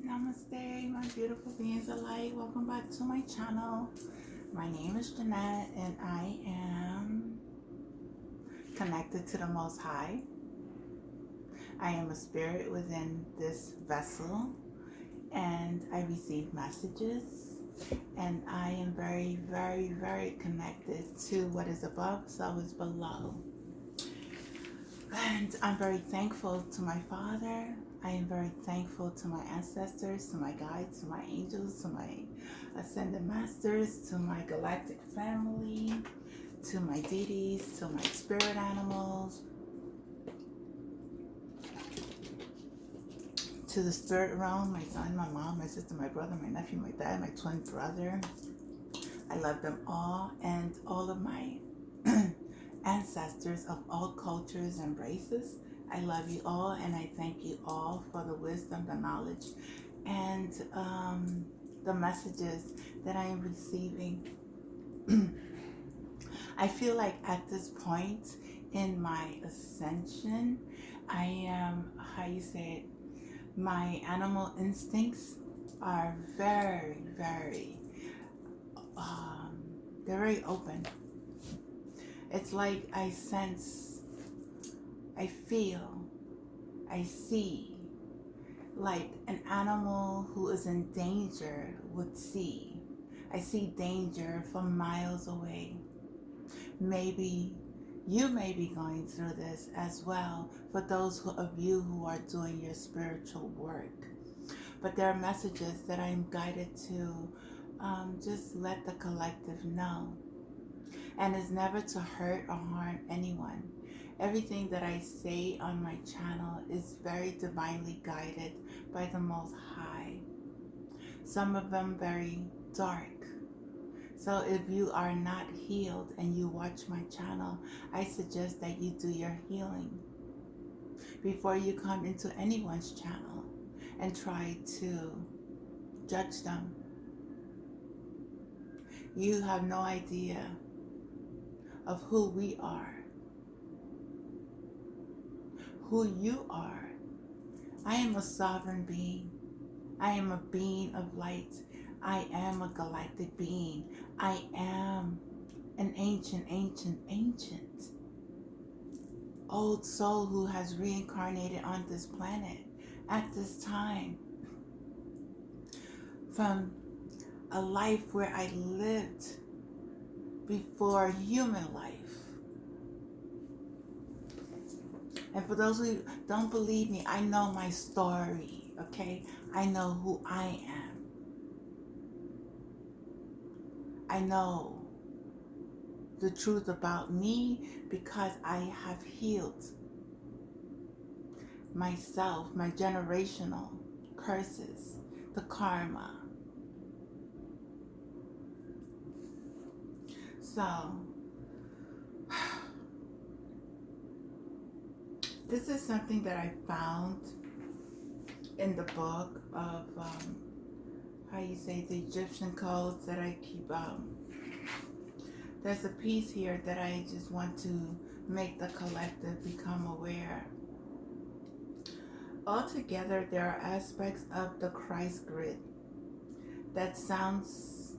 Namaste, my beautiful beings of light. Welcome back to my channel. My name is Jeanette and I am connected to the Most High. I am a spirit within this vessel and I receive messages, and I am very, very, very connected to what is above, so is below. And I'm very thankful to my Father. I am very thankful to my ancestors, to my guides, to my angels, to my ascended masters, to my galactic family, to my deities, to my spirit animals, to the spirit realm, my son, my mom, my sister, my brother, my nephew, my dad, my twin brother. I love them all, and all of my ancestors of all cultures and races. I love you all, and I thank you all for the wisdom, the knowledge, and the messages that I am receiving. I feel like at this point in my ascension, I am, how you say it, my animal instincts are very, very, they're very open. It's like I sense, I feel, I see, like an animal who is in danger would see. I see danger from miles away. Maybe you may be going through this as well, for those of you who are doing your spiritual work. But there are messages that I'm guided to just let the collective know. And it's never to hurt or harm anyone. Everything that I say on my channel is very divinely guided by the Most High. Some of them very dark. So if you are not healed and you watch my channel, I suggest that you do your healing before you come into anyone's channel and try to judge them. You have no idea of who we are, who you are. I am a sovereign being. I am a being of light. I am a galactic being. I am an ancient old soul who has reincarnated on this planet at this time from a life where I lived before human life. And for those who don't believe me, I know my story, okay? I know who I am. I know the truth about me because I have healed myself, my generational curses, the karma. So, this is something that I found in the book of, how you say, the Egyptian codes that I keep. There's a piece here that I just want to make the collective become aware. Altogether, there are aspects of the Christ grid that surrounds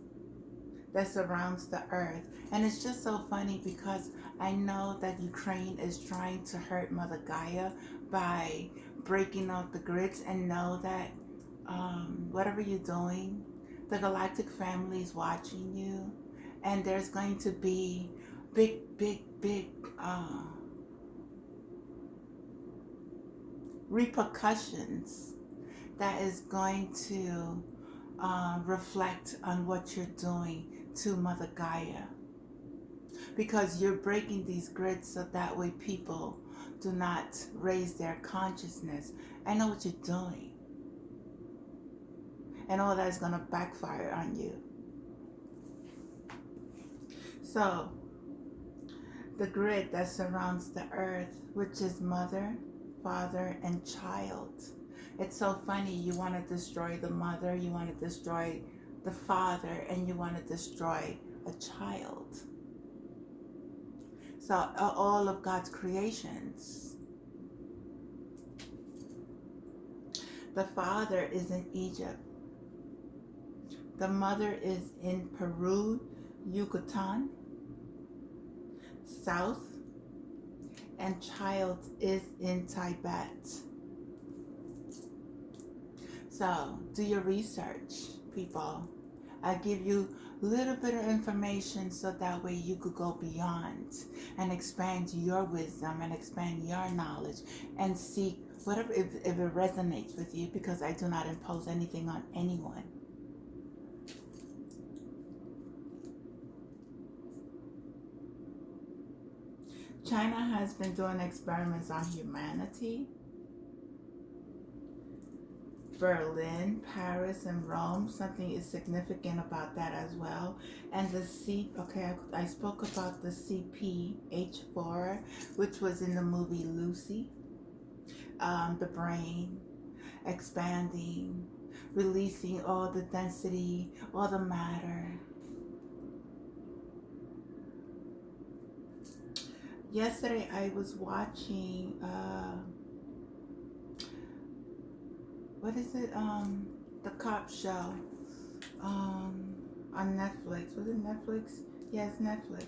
the earth. And it's just so funny because I know that Ukraine is trying to hurt Mother Gaia by breaking off the grids, and know that whatever you're doing, the galactic family is watching you, and there's going to be big repercussions that is going to reflect on what you're doing to Mother Gaia, because you're breaking these grids so that way people do not raise their consciousness. I know what you're doing, and all that is going to backfire on you. So the grid that surrounds the earth, which is mother, father, and child. It's so funny, you want to destroy the mother, you want to destroy the father, and you want to destroy a child. So all of God's creations. The father is in Egypt. The mother is in Peru, Yucatan, South, and child is in Tibet. So do your research, people. I give you a little bit of information so that way you could go beyond and expand your wisdom and expand your knowledge and seek whatever, if it resonates with you, because I do not impose anything on anyone. China has been doing experiments on humanity. Berlin, Paris, and Rome, something is significant about that as well. And the I spoke about the CPH4, which was in the movie Lucy. The brain expanding, releasing all the density, all the matter. Yesterday I was watching what is it? The cop show on Netflix. Was it Netflix? Yes, Netflix.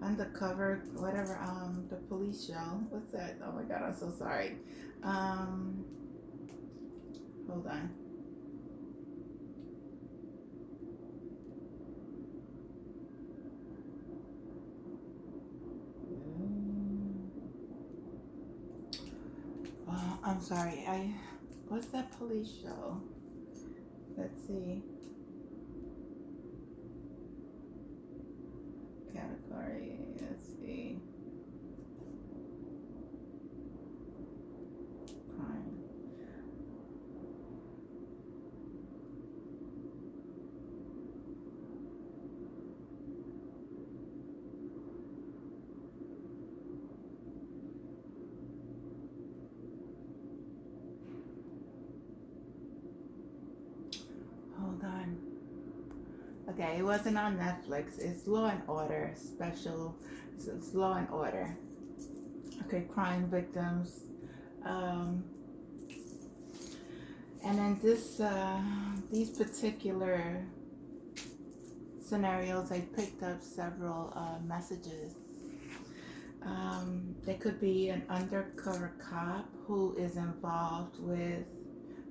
Undercover, whatever. The police show. What's that? Oh my God, I'm so sorry. Hold on. I'm sorry. What's that police show? Let's see. Category. Let's see. Crime. Hold on. Okay, it wasn't on Netflix. It's Law and Order special. It's Law and Order. Okay, crime victims. And then these particular scenarios, I picked up several messages. There could be an undercover cop who is involved with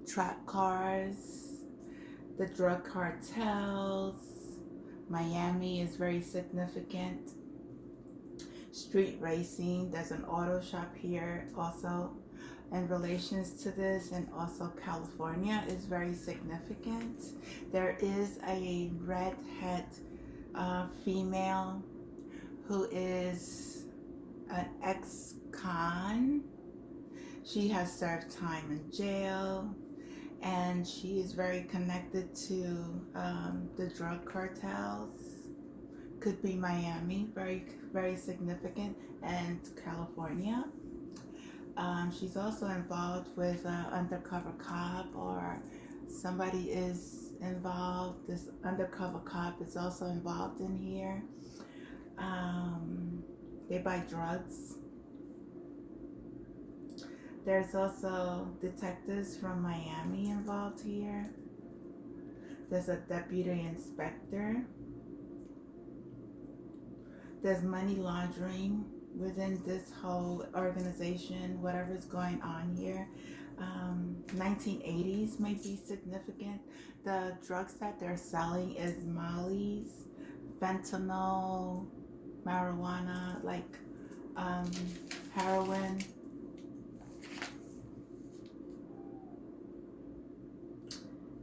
trap cars, the drug cartels. Miami is very significant. Street racing. There's an auto shop here also in relations to this, and also California is very significant. There is a redhead female who is an ex-con. She has served time in jail, and she is very connected to the drug cartels. Could be Miami, very, very significant, and California. She's also involved with an undercover cop, or somebody is involved. This undercover cop is also involved in here. They buy drugs. There's also detectives from Miami involved here. There's a deputy inspector. There's money laundering within this whole organization, whatever's going on here. 1980s may be significant. The drugs that they're selling is mollies, fentanyl, marijuana, like heroin.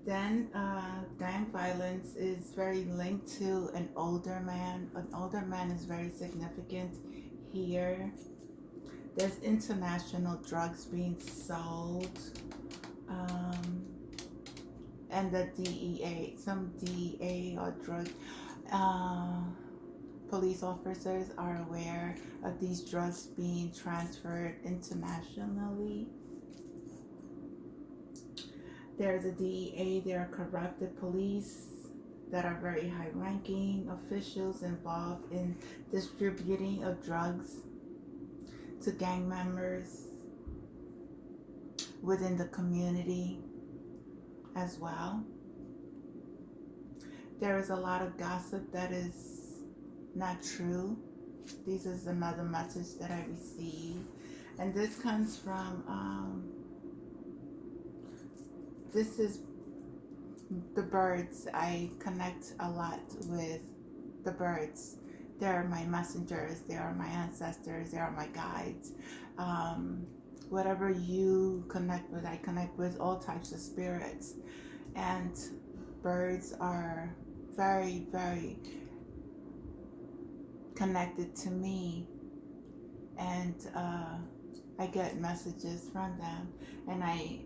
Then gang violence is very linked to an older man. An older man is very significant here. There's international drugs being sold. And the DEA, some DEA or drug police officers are aware of these drugs being transferred internationally. There's a DEA, there are corrupted police that are very high-ranking officials involved in distributing of drugs to gang members within the community. as well. There is a lot of gossip that is not true. This is another message that I received. And this comes from, this is the birds. I connect a lot with the birds. They are my messengers. They are my ancestors. They are my guides. Whatever you connect with, I connect with all types of spirits. And birds are very, very connected to me. And I get messages from them, and I,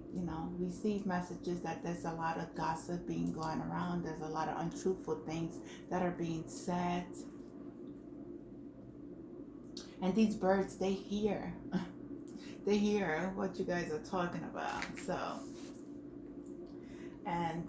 receive messages that there's a lot of gossip being going around. There's a lot of untruthful things that are being said. And these birds, they hear. They hear what you guys are talking about. So, and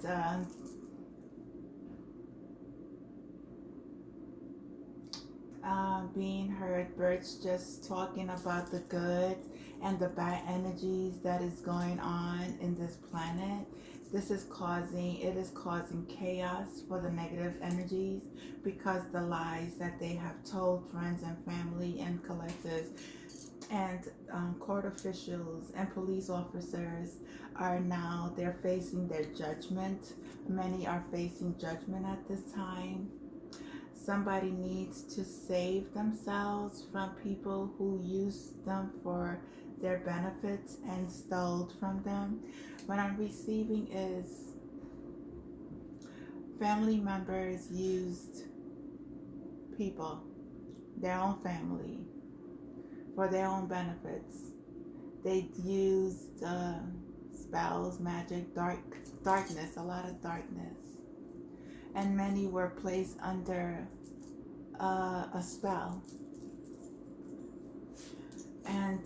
being heard, birds just talking about the good and the bad energies that is going on in this planet. It is causing chaos for the negative energies, because the lies that they have told friends and family and collectives and court officials and police officers they're facing their judgment. Many are facing judgment at this time. Somebody needs to save themselves from people who use them for their benefits and stole from them. What I'm receiving is family members used people, their own family, for their own benefits. They used spells, magic, darkness, a lot of darkness. And many were placed under a spell. And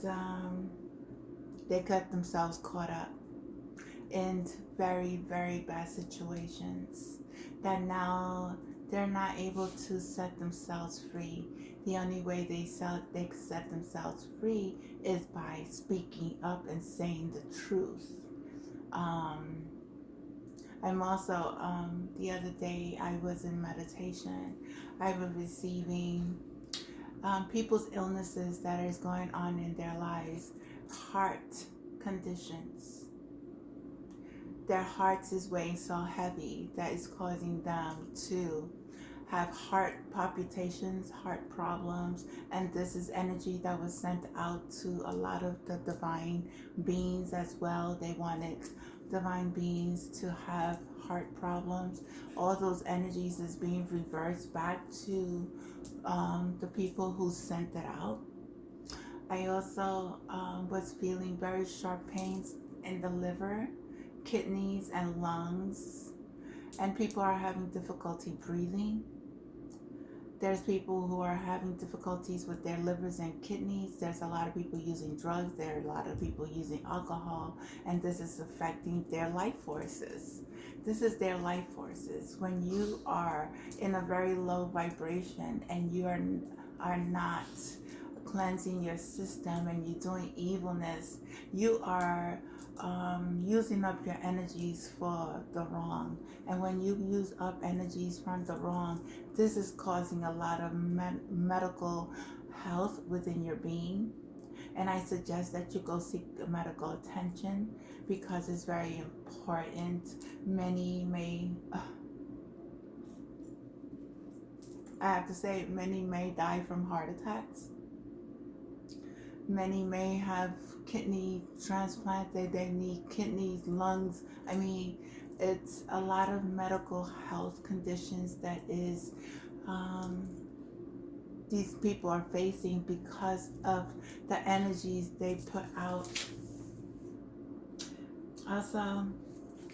they got themselves caught up in very, very bad situations that now they're not able to set themselves free. The only way they set themselves free is by speaking up and saying the truth. I'm also, the other day I was in meditation. I was receiving people's illnesses that is going on in their lives, heart conditions. Their hearts is weighing so heavy that is causing them to have heart palpitations, heart problems, and this is energy that was sent out to a lot of the divine beings as well. They wanted divine beings to have heart problems. All those energies is being reversed back to the people who sent it out. I also was feeling very sharp pains in the liver, kidneys, and lungs, and people are having difficulty breathing. There's people who are having difficulties with their livers and kidneys. There's a lot of people using drugs. There are a lot of people using alcohol, and this is affecting their life forces. This is their life forces. When you are in a very low vibration and you are not cleansing your system and you're doing evilness, you are using up your energies for the wrong. And when you use up energies from the wrong, this is causing a lot of medical health within your being. And I suggest that you go seek medical attention, because it's very important. Many may, I have to say, many may die from heart attacks. Many may have kidney transplant. They need kidneys, lungs. I mean, it's a lot of medical health conditions that is these people are facing because of the energies they put out. Also,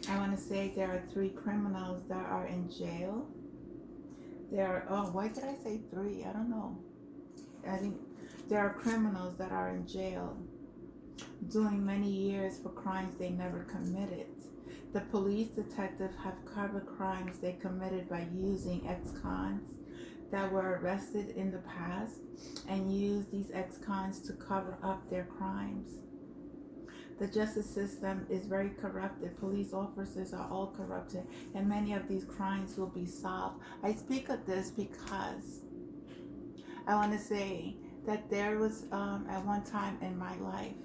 I want to say there are 3 criminals that are in jail. Why did I say 3? I don't know. I think there are criminals that are in jail doing many years for crimes they never committed. The police detectives have covered crimes they committed by using ex-cons that were arrested in the past and used these ex-cons to cover up their crimes. The justice system is very corrupted. Police officers are all corrupted, and many of these crimes will be solved. I speak of this because I want to say that there was, at one time in my life,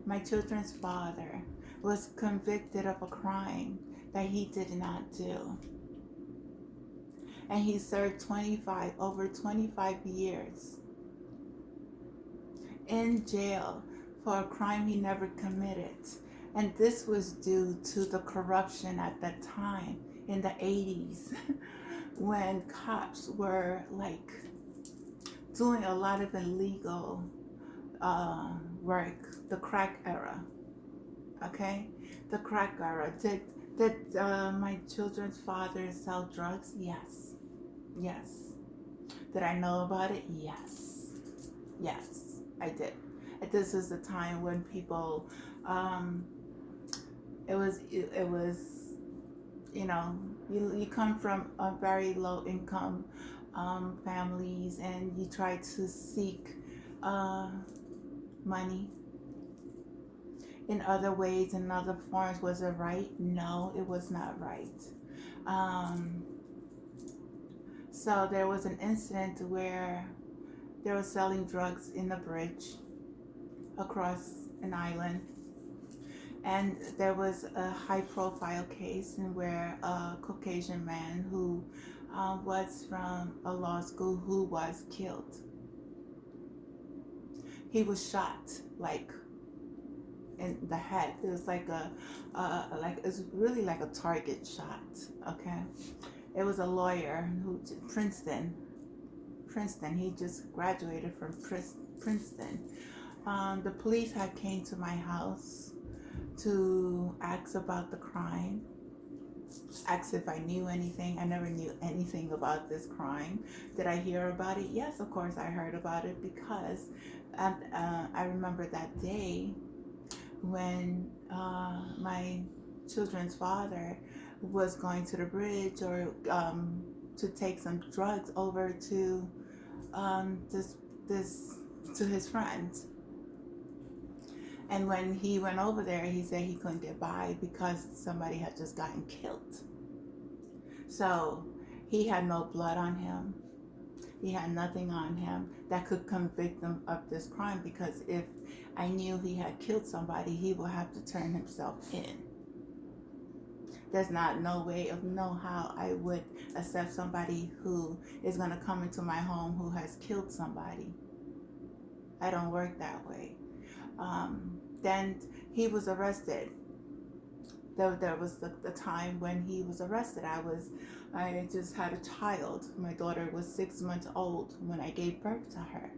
my children's father was convicted of a crime that he did not do. And he served over 25 years in jail for a crime he never committed. And this was due to the corruption at that time in the 80s when cops were like doing a lot of illegal work, the crack era. Okay? The crack era. Did my children's father sell drugs? Yes. Yes. Did I know about it? Yes. Yes, I did. This is the time when people, it was, you know, you come from a very low income families, and you try to seek money in other ways, in other forms. Was it right? No, it was not right. So there was an incident where they were selling drugs in a bridge across an island, and there was a high-profile case in where a Caucasian man who was from a law school who was killed. He was shot like in the head. It was like it's really like a target shot. Okay, it was a lawyer who Princeton. He just graduated from Princeton. The police had came to my house to ask about the crime, asked if I knew anything. I never knew anything about this crime. Did I hear about it? Yes, of course I heard about it, because I remember that day when my children's father was going to the bridge or to take some drugs over to to his friends. And when he went over there, he said he couldn't get by because somebody had just gotten killed. So he had no blood on him. He had nothing on him that could convict him of this crime, because if I knew he had killed somebody, he would have to turn himself in. There's no way of know how I would accept somebody who is going to come into my home who has killed somebody. I don't work that way. Then he was arrested. There was the time when he was arrested. I just had a child. My daughter was 6 months old when I gave birth to her.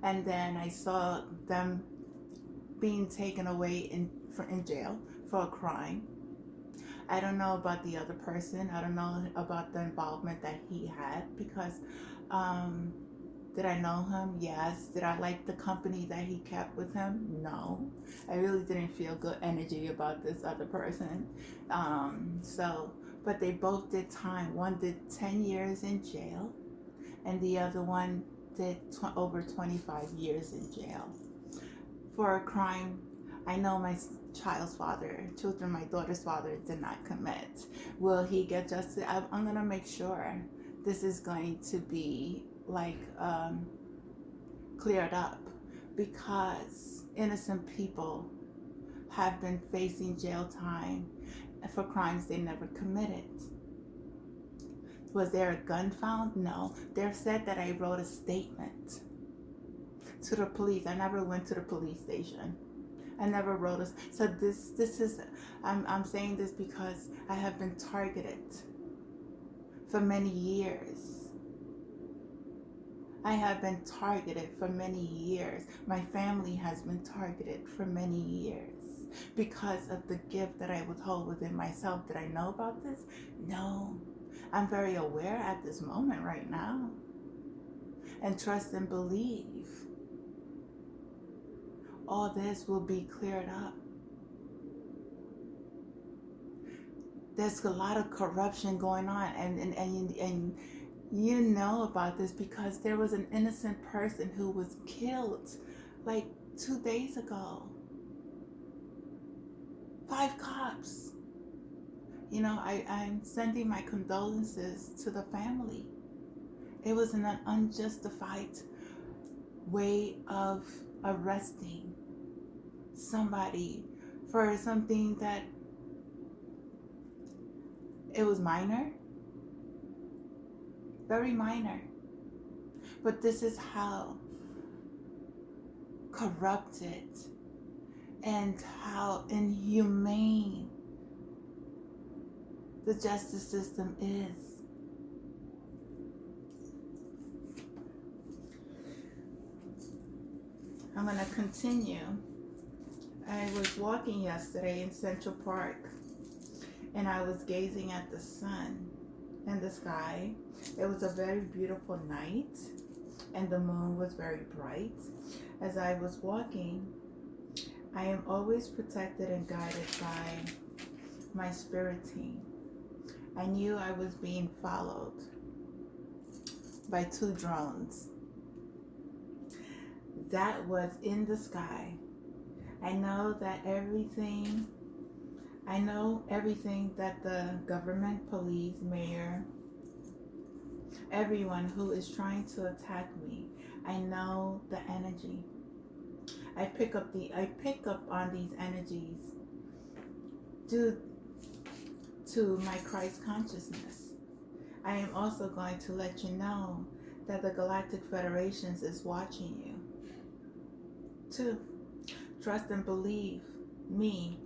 And then I saw them being taken away in jail for a crime. I don't know about the other person. I don't know about the involvement that he had, because did I know him? Yes. Did I like the company that he kept with him? No. I really didn't feel good energy about this other person. But they both did time. One did 10 years in jail, and the other one did over 25 years in jail for a crime I know my my daughter's father did not commit. Will he get justice? I'm going to make sure this is going to be cleared up, because innocent people have been facing jail time for crimes they never committed. Was there a gun found? No. They said that I wrote a statement to the police. I never went to the police station. I never wrote a. So this is. I'm saying this because I have been targeted for many years. I have been targeted for many years. My family has been targeted for many years because of the gift that I withhold within myself. Did I know about this? No. I'm very aware at this moment right now. And trust and believe all this will be cleared up. There's a lot of corruption going on, and You know about this because there was an innocent person who was killed like 2 days ago. 5 cops. You know, I'm sending my condolences to the family. It was an unjustified way of arresting somebody for something that it was minor, very minor. But this is how corrupted and how inhumane the justice system is. I'm going to continue. I was walking yesterday in Central Park and I was gazing at the sun and the sky. It was a very beautiful night and the moon was very bright. As I was walking, I am always protected and guided by my spirit team. I knew I was being followed by 2 drones. That was in the sky. I know everything that the government, police, mayor, everyone who is trying to attack me, I know the energy. I pick up on these energies due to my Christ consciousness. I am also going to let you know that the Galactic Federations is watching you. 2, trust and believe me.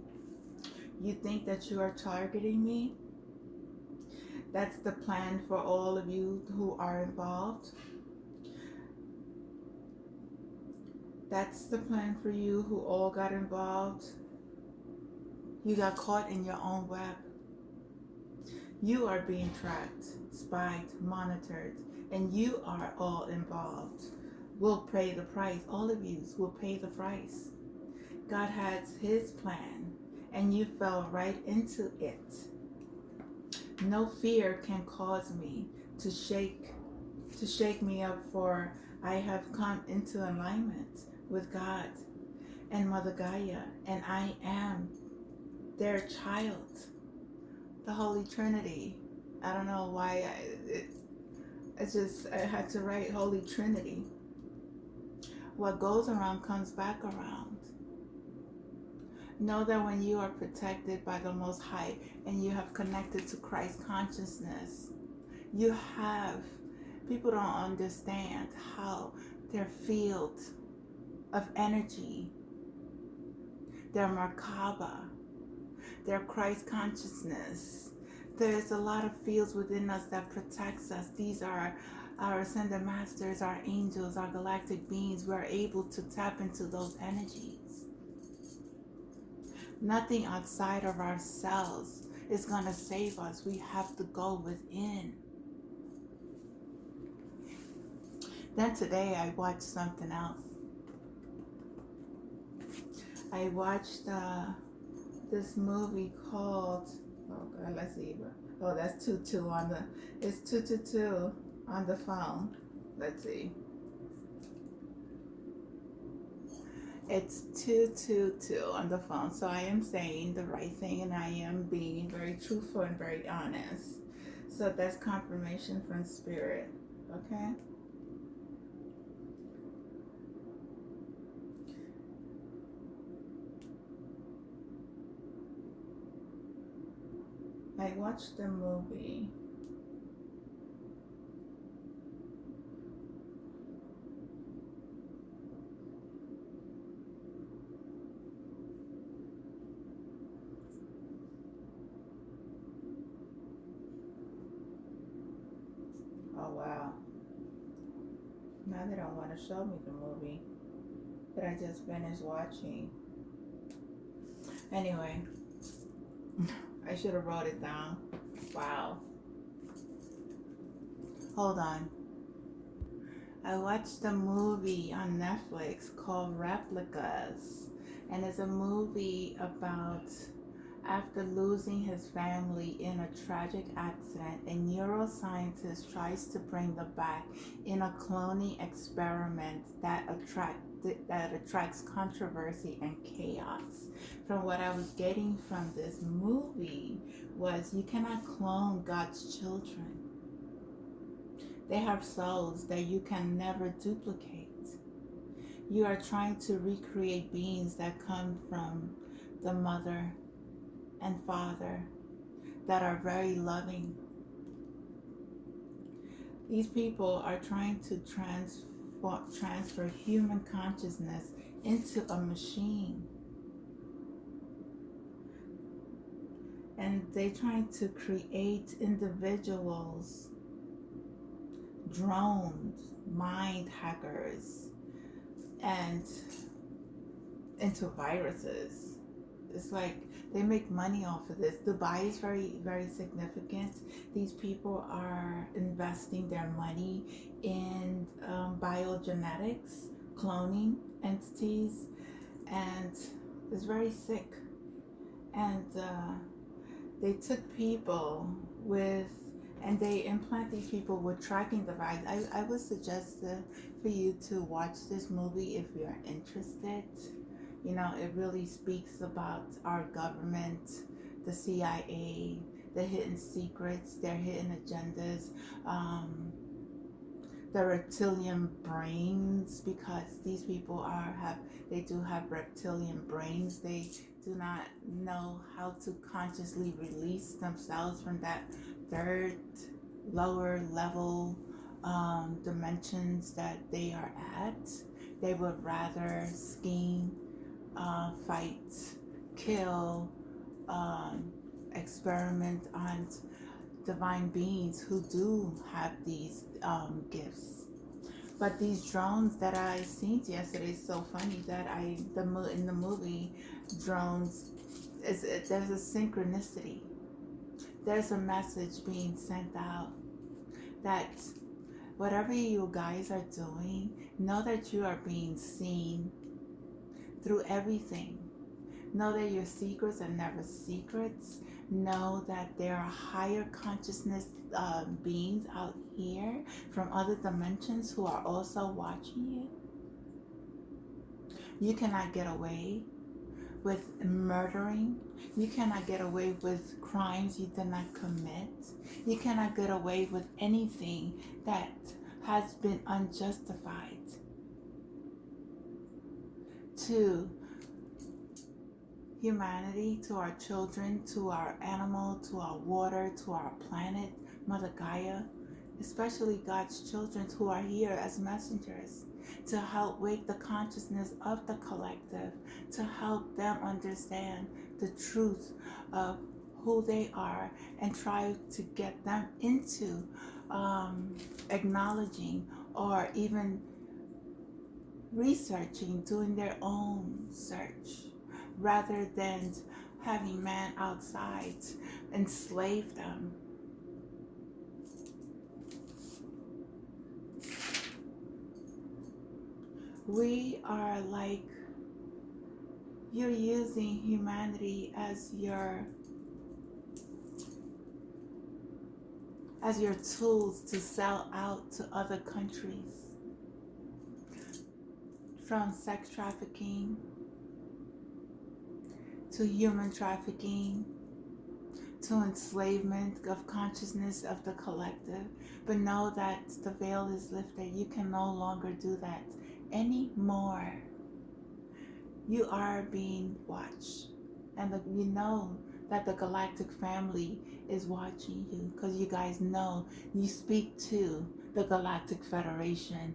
You think that you are targeting me? That's the plan for all of you who are involved. That's the plan for you who all got involved. You got caught in your own web. You are being tracked, spied, monitored, and you are all involved. Will pay the price. All of you will pay the price. God has his plan, and you fell right into it. No fear can cause me to shake me up, for I have come into alignment with God and Mother Gaia, and I am their child, the Holy Trinity. I don't know why I had to write Holy Trinity. What goes around comes back around. Know that when you are protected by the Most High and you have connected to Christ consciousness, people don't understand how their field of energy, their Merkaba, their Christ consciousness, there's a lot of fields within us that protects us. These are our ascended masters, our angels, our galactic beings. We're able to tap into those energies. Nothing outside of ourselves is going to save us. We have to go within. Then today I watched something else. I watched this movie called, oh God, let's see. Oh, that's 22 on the, it's 222 on the phone. Let's see. It's 222 on the phone. So I am saying the right thing and I am being very truthful and very honest. So that's confirmation from Spirit. Okay? I watched the movie. Oh wow. Now they don't want to show me the movie that I just finished watching. Anyway, I should have wrote it down. Wow. Hold on. I watched a movie on Netflix called Replicas. And it's a movie about After losing his family in a tragic accident, a neuroscientist tries to bring them back in a cloning experiment that attracts controversy and chaos. From what I was getting from this movie was you cannot clone God's children. They have souls that you can never duplicate. You are trying to recreate beings that come from the mother and father that are very loving. These people are trying to transfer human consciousness into a machine. And they're trying to create individuals, drones, mind hackers, and into viruses. It's like they make money off of this. Dubai is very, very significant. These people are investing their money in biogenetics, cloning entities, and it's very sick. And they took people with, and they implant these people with tracking devices. I would suggest for you to watch this movie if you're interested. You know, it really speaks about our government, the CIA, the hidden secrets, their hidden agendas, the reptilian brains, because these people they do have reptilian brains. They do not know how to consciously release themselves from that third, lower level dimensions that they are at. They would rather scheme, fight, kill, experiment on divine beings who do have these gifts. But these drones that I seen yesterday is so funny that in the movie, drones, there's a synchronicity. There's a message being sent out that whatever you guys are doing, know that you are being seen through everything. Know that your secrets are never secrets. Know that there are higher consciousness beings out here from other dimensions who are also watching you. You cannot get away with murdering. You cannot get away with crimes you did not commit. You cannot get away with anything that has been unjustified. To humanity, to our children, to our animal, to our water, to our planet, Mother Gaia, especially God's children who are here as messengers to help wake the consciousness of the collective, to help them understand the truth of who they are and try to get them into acknowledging or even researching, doing their own search, rather than having man outside enslave them. We are like, you're using humanity as your tools to sell out to other countries. From sex trafficking to human trafficking to enslavement of consciousness of the collective. But know that the veil is lifted. You can no longer do that anymore. You are being watched. And you know that the galactic family is watching you, because you guys know you speak to the Galactic Federation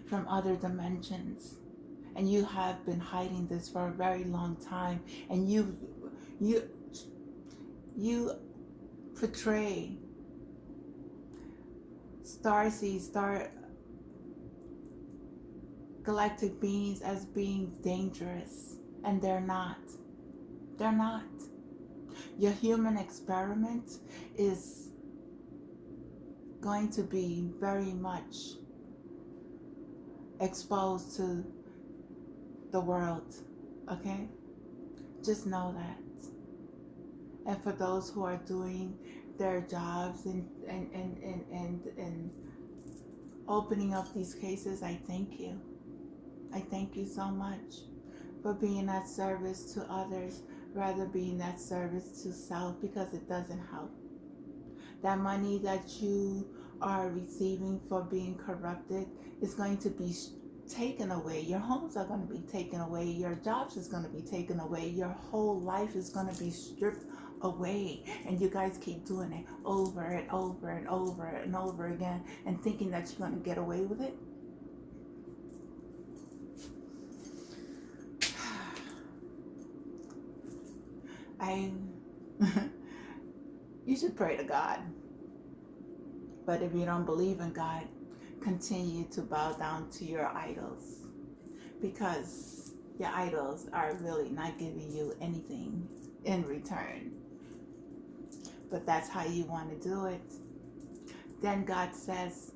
from other dimensions. And you have been hiding this for a very long time. And you portray galactic beings as being dangerous. And they're not. They're not. Your human experiment is going to be very much exposed to the world, okay? Just know that. And for those who are doing their jobs and opening up these cases, I thank you. I thank you so much for being that service to others rather being that service to self, because it doesn't help. That money that you are receiving for being corrupted is going to be taken away. Your homes are going to be taken away. Your jobs is going to be taken away. Your whole life is going to be stripped away. And you guys keep doing it over and over and over and over again and thinking that you're going to get away with it. You should pray to God. But if you don't believe in God, continue to bow down to your idols, because your idols are really not giving you anything in return. But that's how you want to do it. Then God says,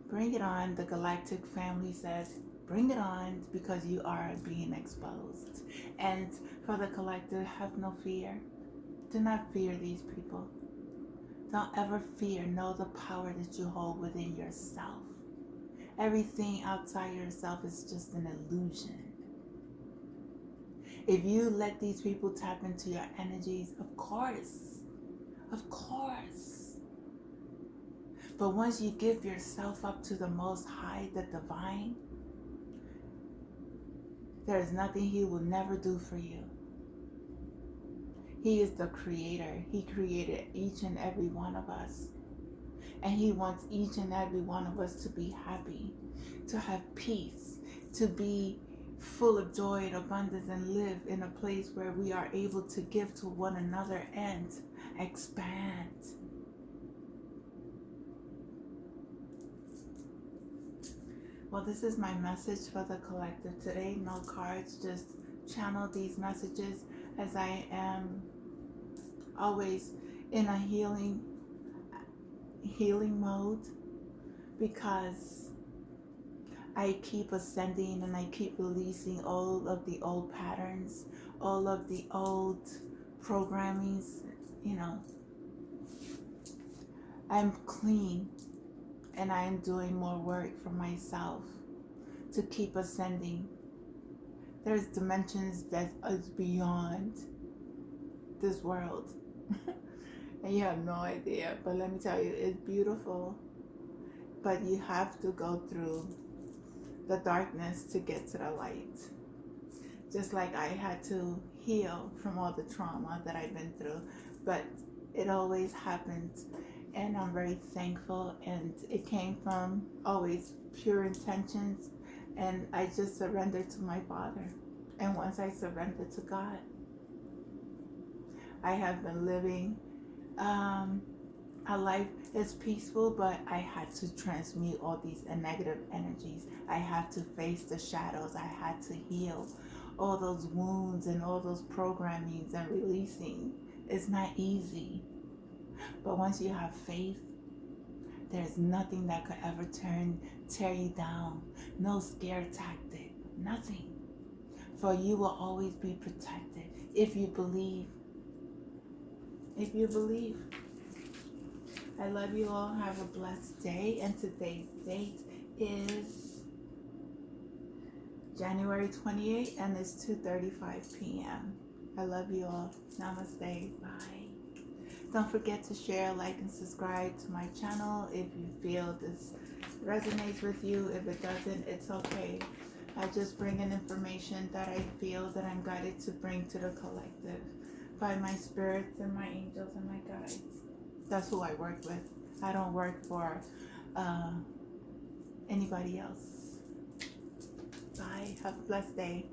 bring it on. The galactic family says, bring it on, because you are being exposed. And for the collective, have no fear. Do not fear these people. Don't ever fear. Know the power that you hold within yourself. Everything outside yourself is just an illusion. If you let these people tap into your energies, of course. But once you give yourself up to the Most High, the Divine, there is nothing He will never do for you. He is the Creator. He created each and every one of us. And He wants each and every one of us to be happy, to have peace, to be full of joy and abundance, and live in a place where we are able to give to one another and expand. Well, this is my message for the collective today. No cards, just channel these messages as I am always in a healing mode, because I keep ascending and I keep releasing all of the old patterns, all of the old programmings. I'm clean, and I am doing more work for myself to keep ascending. There's dimensions that is beyond this world. And you have no idea. But let me tell you, it's beautiful. But you have to go through the darkness to get to the light. Just like I had to heal from all the trauma that I've been through. But it always happened. And I'm very thankful. And it came from always pure intentions. And I just surrendered to my Father. And once I surrendered to God, I have been living a life that's peaceful, but I had to transmute all these negative energies. I had to face the shadows. I had to heal all those wounds and all those programmings and releasing. It's not easy. But once you have faith, there's nothing that could ever tear you down. No scare tactic. Nothing. For you will always be protected if you believe. If you believe. I love you all. Have a blessed day. And today's date is January 28th, and it's 2:35 p.m. I love you all. Namaste. Bye. Don't forget to share, like, and subscribe to my channel if you feel this resonates with you. If it doesn't, it's okay. I just bring in information that I feel that I'm guided to bring to the collective by my spirits and my angels and my guides. That's who I work with. I don't work for anybody else. Bye. Have a blessed day.